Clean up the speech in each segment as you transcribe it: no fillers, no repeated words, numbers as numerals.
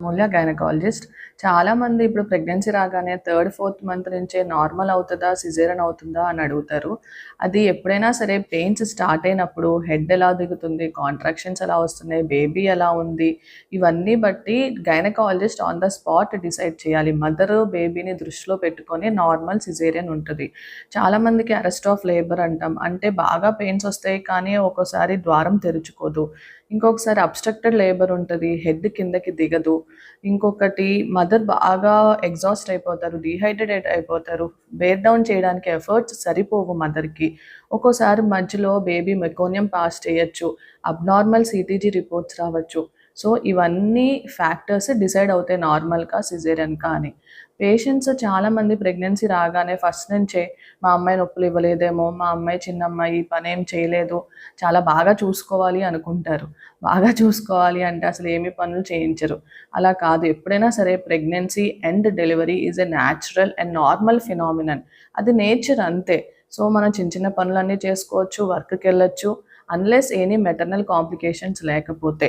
మూల్య gynaecologist. చాలామంది ఇప్పుడు pregnancy రాగానే థర్డ్, ఫోర్త్ మంత్ నుంచే నార్మల్ అవుతదా? సిజేరియన్ అవుతుందా? అని అడుగుతారు. అది ఎప్పుడైనా సరే పెయిన్స్ స్టార్ట్ అయినప్పుడు హెడ్ ఎలా దిగుతుంది? కాంట్రాక్షన్స్ ఎలా వస్తున్నాయి? బేబీ ఎలా ఉంది? ఇవన్నీ బట్టి gynaecologist on the spot decide చేయాలి. మదర్, బేబీని దృష్టిలో పెట్టుకొని నార్మల్, సిజేరియన్ ఉంటది. చాలామందికి అరెస్ట్ ఆఫ్ లేబర్ అంటాం. అంటే బాగా పెయిన్స్ వస్తాయి కానీ ఒక్కోసారి ద్వారం తెరుచుకోదు. ఇంకొకసారి అబ్‌స్ట్రక్టెడ్ లేబర్ ఉంటది. హెడ్ కిందకి దిగదు. ఇంకొకటి మదర్ బాగా ఎగ్జాస్ట్ అయిపోతారు. డీహైడ్రేట్ అయిపోతారు. బేర్ డౌన్ చేయడానికి ఎఫర్ట్స్ సరిపోవు మదర్‌కి. ఒక్కోసారి మధ్యలో బేబీ మెకోనియం పాస్ చేయొచ్చు. అబ్నార్మల్ సీటీజీ రిపోర్ట్స్ రావచ్చు. సో, ఇవన్నీ ఫ్యాక్టర్స్ డిసైడ్ అవుతాయి నార్మల్‌కా, సిజేరియన్‌కా అని. పేషెంట్స్ చాలామంది ప్రెగ్నెన్సీ రాగానే ఫస్ట్ నుంచే మా అమ్మాయి నొప్పులు ఇవ్వలేదేమో, మా అమ్మాయి చిన్నమ్మాయి పనేం చేయలేదు, చాలా బాగా చూసుకోవాలి అనుకుంటారు. బాగా చూసుకోవాలి అంటే అసలు ఏమి పనులు చేయించరు. అలా కాదు. ఎప్పుడైనా సరే pregnancy and delivery is a natural and normal phenomenon. అది నేచర్ అంతే. సో, మనం చిన్న చిన్న పనులన్నీ చేసుకోవచ్చు, వర్క్‌కెళ్ళొచ్చు. అన్‌లెస్ ఎనీ మెటర్నల్ కాంప్లికేషన్స్ లేకపోతే.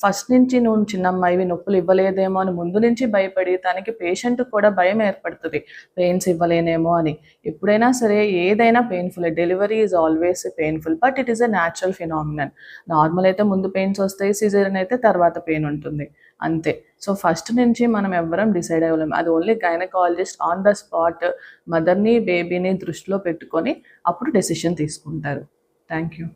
ఫస్ట్ నుంచి నువ్వు చిన్నమ్మాయివి నొప్పులు ఇవ్వలేదేమో అని ముందు నుంచి భయపడి తనకి పేషెంట్‌కి కూడా భయం ఏర్పడుతది. పెయిన్స్ ఇవ్వలేనేమో అని. ఎప్పుడైనా సరే ఏదైనా పెయిన్‌ఫుల్లే. Delivery is always painful. But it is a natural phenomenon. Normal అయితే ముందు పెయిన్స్ వస్తాయి. సిజేరియన్ అయితే తర్వాత పెయిన్ ఉంటుంది. అంతే. సో, ఫస్ట్ నుంచి మనం ఎవ్వరం డిసైడ్ అవ్వలేం. అది only gynaecologist on the spot మదర్‌ని, బేబీని దృష్టిలో పెట్టుకొని అప్పుడు డెసిషన్ తీసుకుంటారు. Thank you.